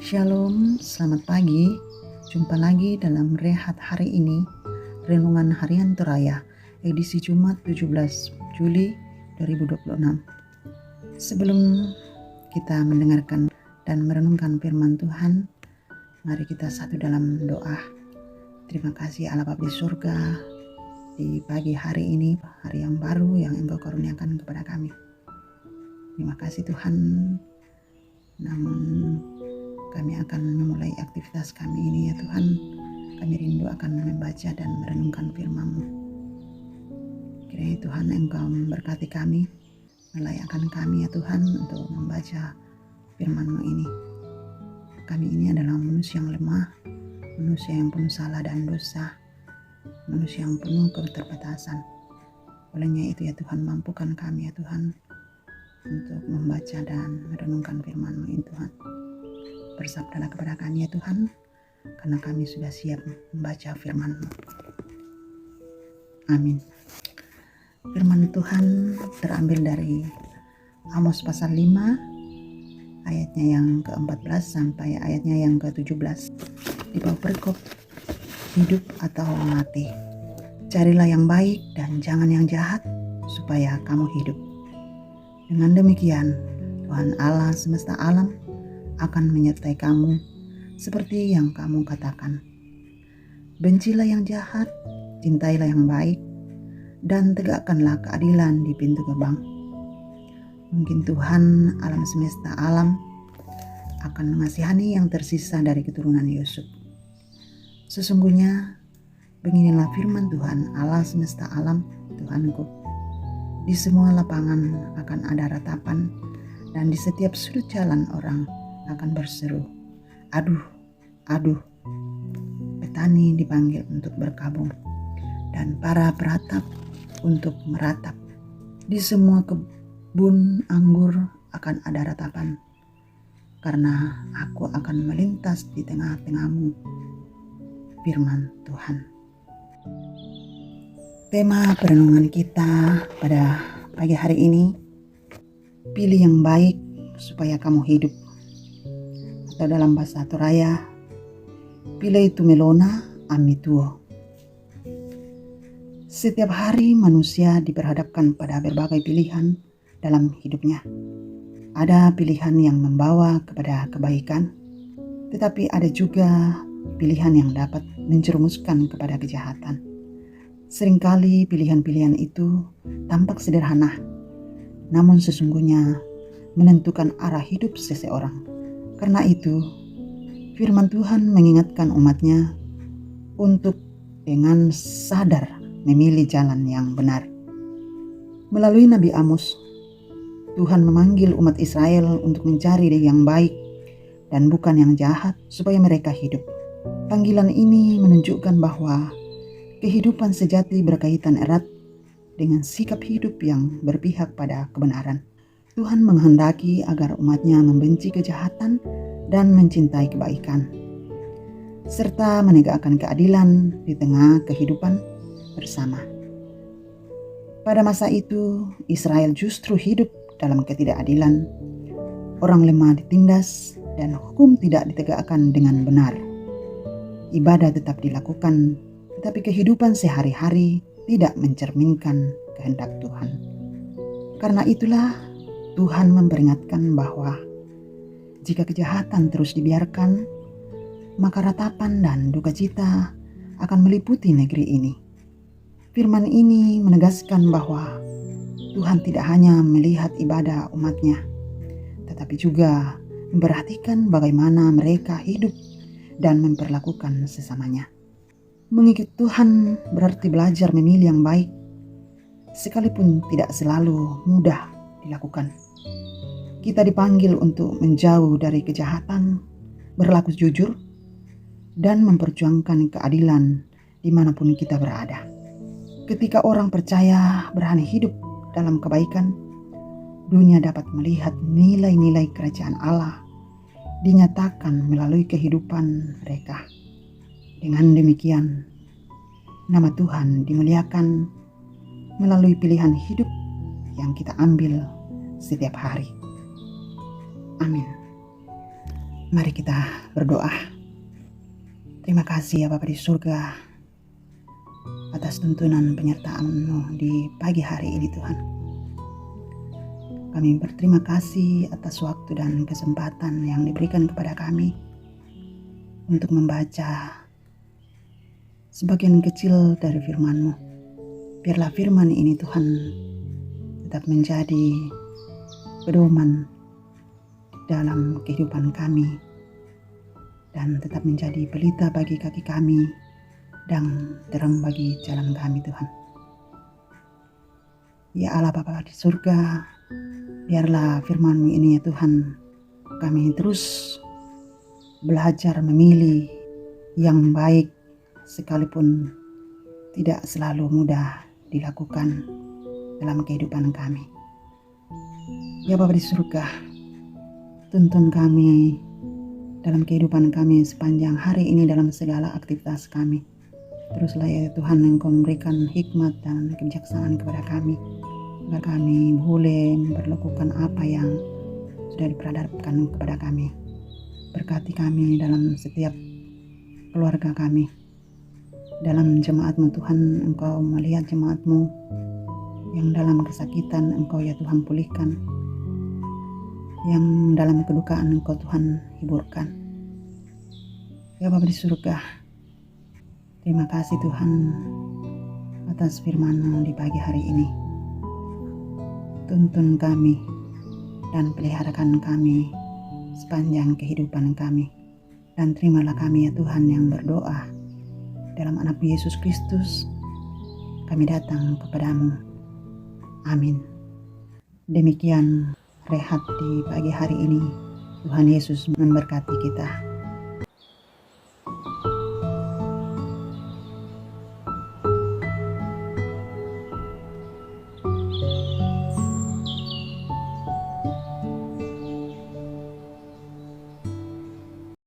Shalom, selamat pagi. Jumpa lagi dalam Rehat hari ini, Renungan Harian Toraya, edisi Jumat 17 Juli 2026. Sebelum kita mendengarkan dan merenungkan firman Tuhan, mari kita satu dalam doa. Terima kasih Allah Bapa di surga, di pagi hari ini, hari yang baru yang Engkau karuniakan kepada kami. Terima kasih Tuhan. Namun kami akan memulai aktivitas kami ini ya Tuhan. Kami rindu akan membaca dan merenungkan firman-Mu. Kiranya Tuhan Engkau memberkati kami, melayakkan kami ya Tuhan untuk membaca firman-Mu ini. Kami ini adalah manusia yang lemah, manusia yang penuh salah dan dosa, manusia yang penuh keterbatasan. Olehnya itu ya Tuhan, mampukan kami ya Tuhan untuk membaca dan merenungkan firman-Mu ini Tuhan. Bersabdalah kepada kami ya Tuhan, karena kami sudah siap membaca firman-Mu. Amin. Firman Tuhan terambil dari Amos pasal 5, ayatnya yang ke-14 sampai ayatnya yang ke-17. Di bawah perikop hidup atau mati. Carilah yang baik dan jangan yang jahat, supaya kamu hidup. Dengan demikian, Tuhan Allah semesta alam akan menyertai kamu seperti yang kamu katakan. Bencilah yang jahat, cintailah yang baik, dan tegakkanlah keadilan di pintu gerbang. Mungkin Tuhan alam semesta alam akan mengasihani yang tersisa dari keturunan Yusuf. Sesungguhnya beginilah firman Tuhan Allah semesta alam, Tuhanku. Di semua lapangan akan ada ratapan, dan di setiap sudut jalan orang akan berseru, aduh, aduh. Petani dipanggil untuk berkabung, dan para peratap untuk meratap. Di semua kebun anggur akan ada ratapan, karena aku akan melintas di tengah-tengahmu. Firman Tuhan. Tema perenungan kita pada pagi hari ini, pilih yang baik supaya kamu hidup. Atau dalam bahasa Toraya, pilih itu melona amituo. Setiap hari manusia diperhadapkan pada berbagai pilihan dalam hidupnya. Ada pilihan yang membawa kepada kebaikan, tetapi ada juga pilihan yang dapat menjerumuskan kepada kejahatan. Seringkali pilihan-pilihan itu tampak sederhana, namun sesungguhnya menentukan arah hidup seseorang. Karena itu, firman Tuhan mengingatkan umatnya untuk dengan sadar memilih jalan yang benar. Melalui Nabi Amos, Tuhan memanggil umat Israel untuk mencari yang baik dan bukan yang jahat supaya mereka hidup. Panggilan ini menunjukkan bahwa kehidupan sejati berkaitan erat dengan sikap hidup yang berpihak pada kebenaran. Tuhan menghendaki agar umatnya membenci kejahatan dan mencintai kebaikan, serta menegakkan keadilan di tengah kehidupan bersama. Pada masa itu, Israel justru hidup dalam ketidakadilan. Orang lemah ditindas dan hukum tidak ditegakkan dengan benar. Ibadah tetap dilakukan, tetapi kehidupan sehari-hari tidak mencerminkan kehendak Tuhan. Karena itulah Tuhan memperingatkan bahwa jika kejahatan terus dibiarkan, maka ratapan dan duka cita akan meliputi negeri ini. Firman ini menegaskan bahwa Tuhan tidak hanya melihat ibadah umatnya, tetapi juga memperhatikan bagaimana mereka hidup dan memperlakukan sesamanya. Mengikut Tuhan berarti belajar memilih yang baik, sekalipun tidak selalu mudah dilakukan. Kita dipanggil untuk menjauh dari kejahatan, berlaku jujur, dan memperjuangkan keadilan dimanapun kita berada. Ketika orang percaya berani hidup dalam kebaikan, dunia dapat melihat nilai-nilai kerajaan Allah dinyatakan melalui kehidupan mereka. Dengan demikian, nama Tuhan dimuliakan melalui pilihan hidup yang kita ambil setiap hari. Amin. Mari kita berdoa. Terima kasih ya Bapa di surga atas tuntunan penyertaan-Mu di pagi hari ini Tuhan. Kami berterima kasih atas waktu dan kesempatan yang diberikan kepada kami untuk membaca sebagian kecil dari firman-Mu. Biarlah firman ini Tuhan tetap menjadi pedoman dalam kehidupan kami dan tetap menjadi pelita bagi kaki kami dan terang bagi jalan kami Tuhan. Ya Allah Bapa di surga, biarlah firman-Mu ini ya Tuhan, kami terus belajar memilih yang baik sekalipun tidak selalu mudah dilakukan dalam kehidupan kami. Ya Bapa di surga, tuntun kami dalam kehidupan kami sepanjang hari ini dalam segala aktivitas kami. Teruslah ya Tuhan, Engkau memberikan hikmat dan kebijaksanaan kepada kami, agar kami boleh memperlakukan apa yang sudah diperadakan kepada kami. Berkati kami dalam setiap keluarga kami. Dalam jemaat-Mu Tuhan, Engkau melihat jemaat-Mu yang dalam kesakitan, Engkau ya Tuhan pulihkan. Yang dalam kedukaan Engkau Tuhan hiburkan. Ya Bapa di surga, terima kasih Tuhan atas firman-Mu di pagi hari ini. Tuntun kami dan peliharakan kami sepanjang kehidupan kami. Dan terimalah kami ya Tuhan yang berdoa dalam anak Yesus Kristus. Kami datang kepadamu. Amin. Demikian rehat di pagi hari ini. Tuhan Yesus memberkati kita.